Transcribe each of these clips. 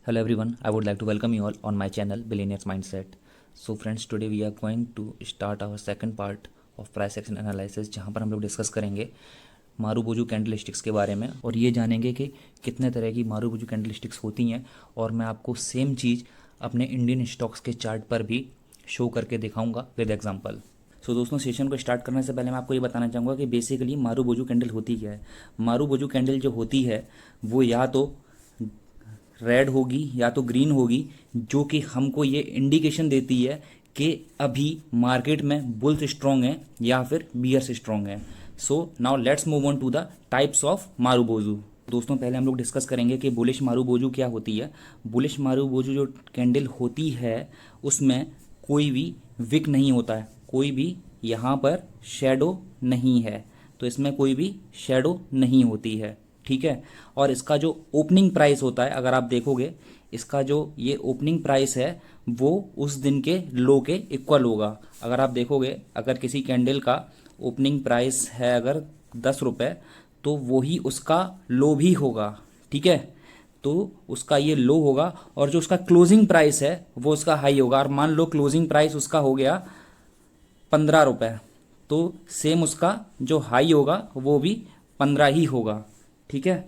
Hello everyone, I would like to welcome you all on my channel Billionaires Mindset. So friends, today we are going to start our second part of price action analysis, जहाँ पर हम लोग discuss करेंगे marubozu candle sticks के बारे में और ये जानेंगे कि कितने तरह की मारूबोजू कैंडल स्टिक्स होती हैं। और मैं आपको सेम चीज़ अपने इंडियन स्टॉक्स के चार्ट पर भी शो करके दिखाऊंगा विद एग्जांपल। सो दोस्तों, सेशन को स्टार्ट करने से पहले मैं आपको ये बताना चाहूँगा कि बेसिकली मारूबोजू कैंडल होती क्या है। मारूबोजू कैंडल जो होती है वो या तो रेड होगी या तो ग्रीन होगी, जो कि हमको ये इंडिकेशन देती है कि अभी मार्केट में बुल्स स्ट्रॉन्ग हैं या फिर बियर्स स्ट्रॉन्ग हैं। So now let's move on to the types of marubozu. दोस्तों, पहले हम लोग डिस्कस करेंगे कि बुलिश मारूबोजू क्या होती है। बुलिश मारूबोजू जो कैंडल होती है उसमें कोई भी विक नहीं होता है, कोई भी यहाँ पर शेडो नहीं है, तो इसमें कोई भी शेडो नहीं होती है, ठीक है। और इसका जो ओपनिंग प्राइस होता है, अगर आप देखोगे इसका जो ये ओपनिंग प्राइस है वो उस दिन के लो के इक्वल होगा। अगर आप देखोगे, अगर किसी कैंडल का ओपनिंग प्राइस है अगर 10 रुपये, तो वही उसका लो भी होगा, ठीक है। तो उसका ये लो होगा और जो उसका क्लोजिंग प्राइस है वो उसका हाई होगा। और मान लो क्लोजिंग प्राइस उसका हो गया 15 रुपये, तो सेम उसका जो हाई होगा वो भी 15 ही होगा, ठीक है।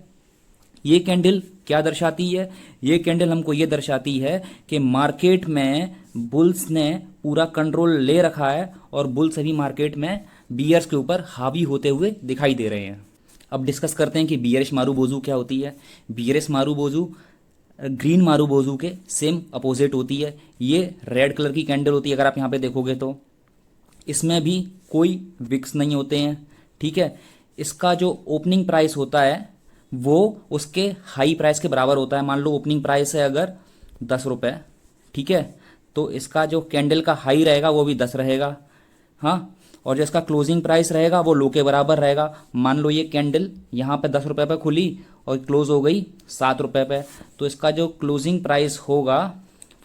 ये कैंडल क्या दर्शाती है? ये कैंडल हमको ये दर्शाती है कि मार्केट में बुल्स ने पूरा कंट्रोल ले रखा है और बुल्स अभी मार्केट में बियर्स के ऊपर हावी होते हुए दिखाई दे रहे हैं। अब डिस्कस करते हैं कि बियरिश मारूबोजू क्या होती है। बियरिश मारूबोजू ग्रीन मारूबोजू के सेम अपोजिट होती है। ये रेड कलर की कैंडल होती है। अगर आप यहाँ पे देखोगे तो इसमें भी कोई विक्स नहीं होते हैं, ठीक है। इसका जो ओपनिंग प्राइस होता है वो उसके हाई प्राइस के बराबर होता है। मान लो ओपनिंग प्राइस है अगर 10 रुपये, ठीक है, तो इसका जो कैंडल का हाई रहेगा वो भी 10 रहेगा, हाँ। और जो इसका क्लोजिंग प्राइस रहेगा वो लो के बराबर रहेगा। मान लो ये कैंडल यहाँ पे 10 रुपये पे खुली और क्लोज हो गई 7 रुपये पे, तो इसका जो क्लोजिंग प्राइस होगा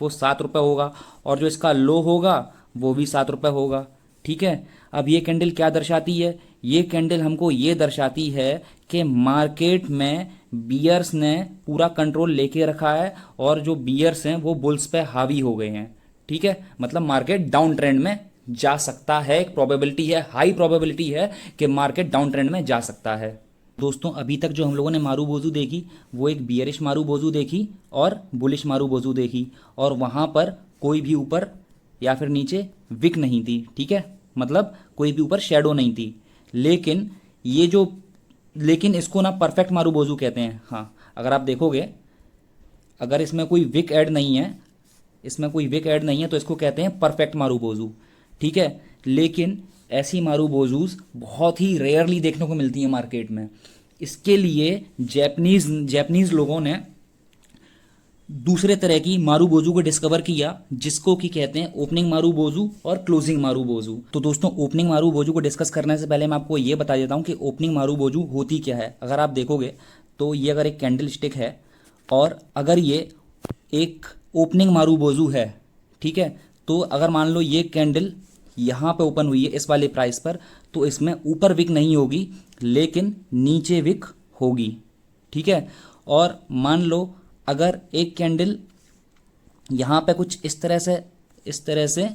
वो 7 रुपये होगा और जो इसका लो होगा वो भी 7 रुपये होगा, ठीक है। अब ये कैंडल क्या दर्शाती है? ये कैंडल हमको ये दर्शाती है कि मार्केट में बियर्स ने पूरा कंट्रोल लेके रखा है और जो बियर्स हैं वो बुल्स पे हावी हो गए हैं, ठीक है। मतलब मार्केट डाउन ट्रेंड में जा सकता है, एक प्रोबेबिलिटी है, हाई प्रोबेबिलिटी है कि मार्केट डाउन ट्रेंड में जा सकता है। दोस्तों, अभी तक जो हम लोगों ने मारूबोजू देखी वो एक बियरिश मारूबोजू देखी और बुलिश मारूबोजू देखी, और वहाँ पर कोई भी ऊपर या फिर नीचे विक नहीं थी, ठीक है, मतलब कोई भी ऊपर शेडो नहीं थी। लेकिन ये जो इसको ना परफेक्ट मारूबोजू कहते हैं, हाँ। अगर आप देखोगे, अगर इसमें कोई विक ऐड नहीं है, इसमें कोई विक ऐड नहीं है, तो इसको कहते हैं परफेक्ट मारूबोजू, ठीक है। लेकिन ऐसी मारूबोजूज बहुत ही रेयरली देखने को मिलती हैं मार्केट में। इसके लिए जैपनीज लोगों ने दूसरे तरह की मारूबोजू को डिस्कवर किया, जिसको कि कहते हैं ओपनिंग मारूबोजू और क्लोजिंग मारूबोजू। तो दोस्तों, ओपनिंग मारूबोजू को डिस्कस करने से पहले मैं आपको ये बता देता हूँ कि ओपनिंग मारूबोजू होती क्या है। अगर आप देखोगे तो ये अगर एक कैंडल स्टिक है और अगर ये एक ओपनिंग मारूबोजू है, ठीक है, तो अगर मान लो ये कैंडल यहाँ पे ओपन हुई है इस वाले प्राइस पर, तो इसमें ऊपर विक नहीं होगी लेकिन नीचे विक होगी, ठीक है। और मान लो अगर एक कैंडल यहाँ पे कुछ इस तरह से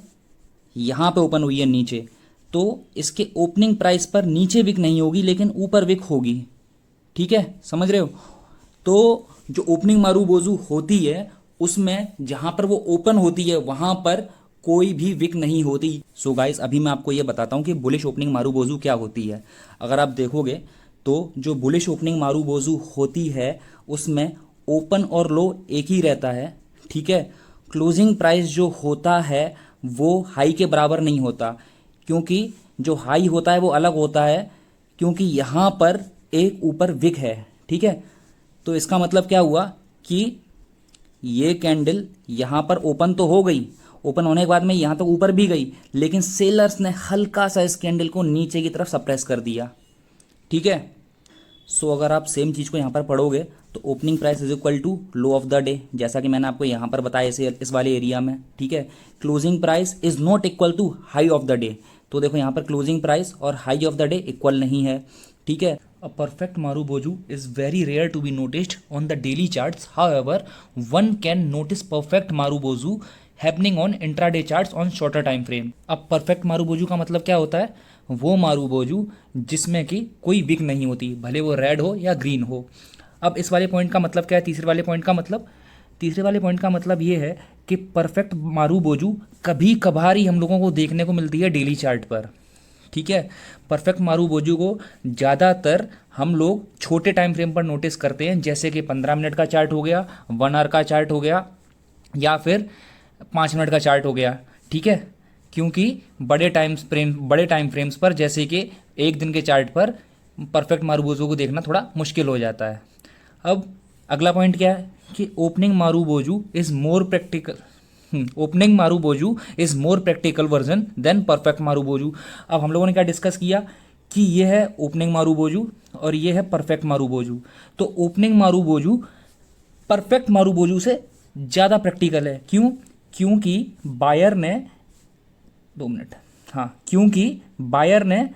यहाँ पे ओपन हुई है नीचे, तो इसके ओपनिंग प्राइस पर नीचे विक नहीं होगी लेकिन ऊपर विक होगी, ठीक है, समझ रहे हो। तो जो ओपनिंग मारूबोजू होती है उसमें जहाँ पर वो ओपन होती है वहाँ पर कोई भी विक नहीं होती। सो गाइस, अभी मैं आपको ये बताता हूँ कि बुलिश ओपनिंग मारूबोजू क्या होती है। अगर आप देखोगे तो जो बुलिश ओपनिंग मारूबोजू होती है उसमें ओपन और लो एक ही रहता है, ठीक है। क्लोजिंग प्राइस जो होता है वो हाई के बराबर नहीं होता, क्योंकि जो हाई होता है वो अलग होता है, क्योंकि यहाँ पर एक ऊपर विक है, ठीक है। तो इसका मतलब क्या हुआ कि ये कैंडल यहाँ पर ओपन तो हो गई, ओपन होने के बाद में यहाँ तक ऊपर भी गई, लेकिन सेलर्स ने हल्का सा इस कैंडल को नीचे की तरफ सप्रेस कर दिया, ठीक है। सो अगर आप सेम चीज़ को यहाँ पर पढ़ोगे तो opening price is equal to low of the day, जैसा कि मैंने आपको यहाँ पर बताया इस वाले एरिया में, ठीक है। Closing price is not equal to high of the day, तो देखो यहाँ पर क्लोजिंग प्राइस और high of the day equal नहीं है, ठीक है। A perfect Marubozu is very rare to be noticed on the daily charts. However, one can notice perfect Marubozu happening on intraday charts on shorter time frame. अब perfect Marubozu का मतलब क्या होता है? वो मारूबोजू जिसमें कि कोई विक नहीं होती, भले वो रेड हो या ग्रीन हो। अब इस वाले पॉइंट का मतलब क्या है? तीसरे वाले पॉइंट का मतलब ये है कि परफेक्ट मारूबोजू कभी कभार ही हम लोगों को देखने को मिलती है डेली चार्ट पर। ठीक है, परफेक्ट मारूबोजू को ज़्यादातर हम लोग छोटे टाइम फ्रेम पर नोटिस करते हैं, जैसे कि 15 मिनट का चार्ट हो गया, 1 आवर का चार्ट हो गया, या फिर 5 मिनट का चार्ट हो गया। ठीक है, क्योंकि बड़े टाइम फ्रेम्स पर, जैसे कि एक दिन के चार्ट पर, परफेक्ट मारूबोजू को देखना थोड़ा मुश्किल हो जाता है। अब अगला पॉइंट क्या है कि opening marubozu is more practical version than perfect marubozu. अब हम लोगों ने क्या डिस्कस किया कि ये है ओपनिंग मारूबोजू और ये है परफेक्ट मारूबोजू। तो ओपनिंग मारूबोजू परफेक्ट मारूबोजू से ज़्यादा प्रैक्टिकल है। क्यों? क्योंकि बायर ने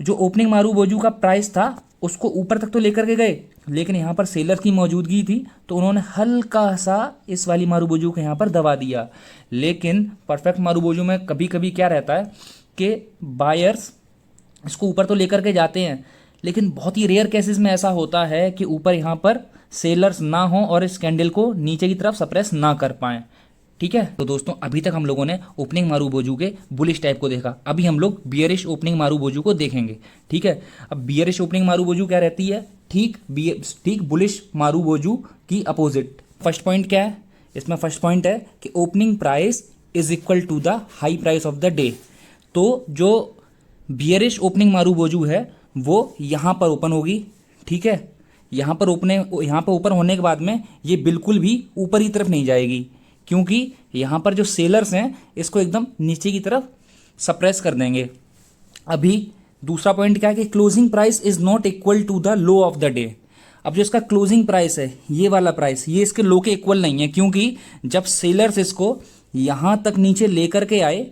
जो ओपनिंग मारूबोजू का प्राइस था उसको ऊपर तक तो लेकर के गए, लेकिन यहाँ पर सेलर की मौजूदगी थी तो उन्होंने हल्का सा इस वाली मारूबोजू को यहाँ पर दबा दिया। लेकिन परफेक्ट मारूबोजू में कभी कभी क्या रहता है कि बायर्स इसको ऊपर तो लेकर के जाते हैं, लेकिन बहुत ही रेयर केसेस में ऐसा होता है कि ऊपर यहाँ पर सेलर्स ना हो और इस कैंडल को नीचे की तरफ सप्रेस ना कर पाएँ। ठीक है, तो दोस्तों अभी तक हम लोगों ने ओपनिंग मारूबोजू के बुलिश टाइप को देखा, अभी हम लोग बियरिश ओपनिंग मारूबोजू को देखेंगे। ठीक है, अब बियरिश ओपनिंग मारूबोजू क्या रहती है? ठीक बुलिश मारूबोजू की अपोजिट। फर्स्ट पॉइंट क्या है इसमें? फर्स्ट पॉइंट है कि opening price is equal to the high price of the day. तो जो बियरिश ओपनिंग मारूबोजू है वो यहाँ पर ओपन होगी। ठीक है, यहाँ पर ओपन होने के बाद में ये बिल्कुल भी ऊपर की तरफ नहीं जाएगी, क्योंकि यहाँ पर जो सेलर्स हैं इसको एकदम नीचे की तरफ सप्रेस कर देंगे। अभी दूसरा पॉइंट क्या है कि closing price is not equal to the low of the day. अब जो इसका क्लोजिंग प्राइस है, ये वाला प्राइस, ये इसके लो के इक्वल नहीं है, क्योंकि जब सेलर्स इसको यहाँ तक नीचे लेकर के आए,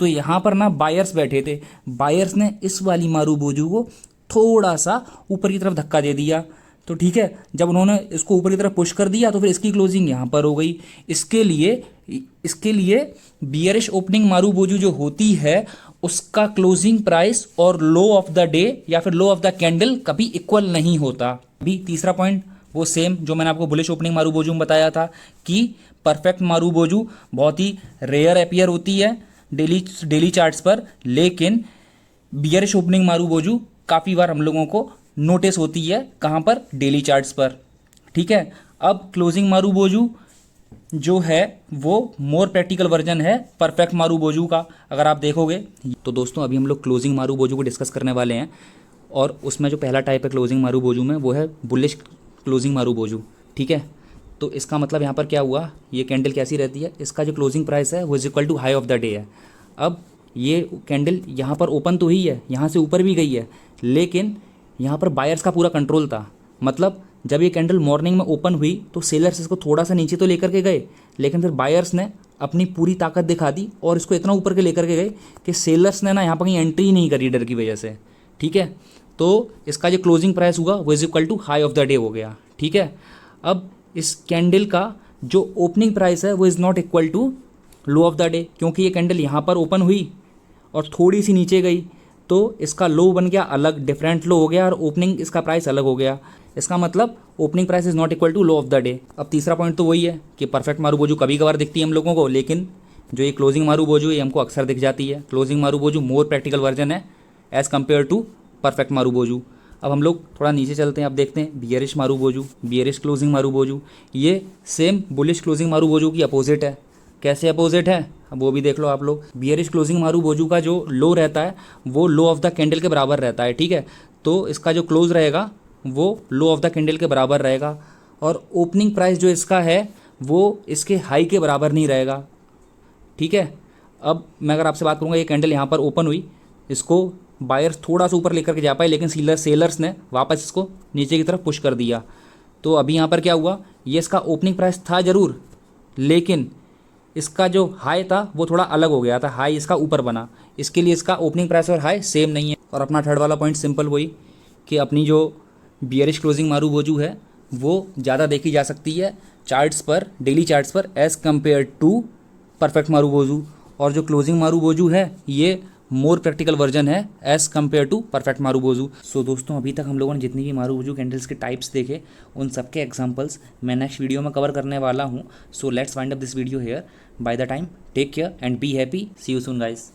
तो यहाँ पर ना बायर्स बैठे थे, बायर्स ने इस वाली मारूबोजू को थोड़ा सा ऊपर की तरफ धक्का दे दिया। तो ठीक है, जब उन्होंने इसको ऊपर की तरफ पुश कर दिया तो फिर इसकी क्लोजिंग यहाँ पर हो गई। इसके लिए बियरिश ओपनिंग मारूबोजू जो होती है उसका क्लोजिंग प्राइस और लो ऑफ द डे या फिर लो ऑफ द कैंडल कभी इक्वल नहीं होता। अभी तीसरा पॉइंट वो सेम जो मैंने आपको बुलिश ओपनिंग मारूबोजू में बताया था कि परफेक्ट मारूबोजू बहुत ही रेयर अपीयर होती है डेली चार्ट्स पर, लेकिन बियरिश ओपनिंग मारूबोजू काफ़ी बार हम लोगों को नोटिस होती है। कहाँ पर? डेली चार्ट्स पर। ठीक है, अब क्लोजिंग मारूबोजू जो है वो मोर प्रैक्टिकल वर्जन है परफेक्ट मारूबोजू का, अगर आप देखोगे तो। दोस्तों अभी हम लोग क्लोजिंग मारूबोजू को डिस्कस करने वाले हैं, और उसमें जो पहला टाइप है क्लोजिंग मारूबोजू में वो है बुलिश क्लोजिंग मारूबोजू। ठीक है, तो इसका मतलब यहाँ पर क्या हुआ, ये कैंडल कैसी रहती है, इसका जो क्लोजिंग प्राइस है वो is equal to high of the day है। अब ये कैंडल यहाँ पर ओपन तो हुई है, यहाँ से ऊपर भी गई है, लेकिन यहाँ पर बायर्स का पूरा कंट्रोल था। मतलब जब ये कैंडल मॉर्निंग में ओपन हुई तो सेलर्स इसको थोड़ा सा नीचे तो लेकर के गए, लेकिन फिर बायर्स ने अपनी पूरी ताकत दिखा दी और इसको इतना ऊपर के लेकर के गए कि सेलर्स ने ना यहाँ पर कहीं एंट्री ही नहीं करी डर की वजह से। ठीक है, तो इसका जो क्लोजिंग प्राइस हुआ वो is equal to high of the day हो गया। ठीक है, अब इस कैंडल का जो ओपनिंग प्राइस है वो is not equal to low of the day, क्योंकि ये कैंडल यहाँ पर ओपन हुई और थोड़ी सी नीचे गई तो इसका लो बन गया अलग, डिफरेंट लो हो गया, और ओपनिंग इसका प्राइस अलग हो गया। इसका मतलब opening price is not equal to low of the day. अब तीसरा पॉइंट तो वही है कि परफेक्ट मारूबोजू कभी कभार दिखती है हम लोगों को, लेकिन जो ये क्लोजिंग मारूबोजू है हमको अक्सर दिख जाती है। Closing marubozu more practical version है as compared to perfect marubozu. अब हम लोग थोड़ा नीचे चलते हैं, अब देखते हैं bearish marubozu, bearish closing marubozu. ये सेम बुलिश क्लोजिंग मारूबोजू की अपोजिट है। कैसे अपोजिट है अब वो भी देख लो आप लोग। बियरिश क्लोजिंग मारूबोजू का जो लो रहता है वो लो ऑफ द कैंडल के बराबर रहता है। ठीक है, तो इसका जो क्लोज रहेगा वो लो ऑफ द कैंडल के बराबर रहेगा, और ओपनिंग प्राइस जो इसका है वो इसके हाई के बराबर नहीं रहेगा। ठीक है, अब मैं अगर आपसे बात करूँगा, ये कैंडल यहाँ पर ओपन हुई, इसको बायर्स थोड़ा सा ऊपर लेकर के जा पाए, लेकिन सेलर्स ने वापस इसको नीचे की तरफ पुश कर दिया। तो अभी यहाँ पर क्या हुआ, ये इसका ओपनिंग प्राइस था ज़रूर, लेकिन इसका जो हाई था वो थोड़ा अलग हो गया था, हाई इसका ऊपर बना, इसके लिए इसका ओपनिंग प्राइस और हाई सेम नहीं है। और अपना थर्ड वाला पॉइंट सिंपल वही कि अपनी जो बियरिश क्लोजिंग मारूबोजू है वो ज़्यादा देखी जा सकती है चार्ट्स पर, डेली चार्ट्स पर, as compared to perfect marubozu. और जो क्लोजिंग मारूबोजू है ये मोर प्रैक्टिकल वर्जन है as compared to perfect marubozu. So दोस्तों, अभी तक हम लोगों ने जितनी भी मारूबोजू कैंडल्स के टाइप्स देखे उन सबके एग्जांपल्स मैं नेक्स्ट वीडियो में कवर करने वाला हूँ। So let's wind up this video here. By the time, take care and be happy. See you soon guys.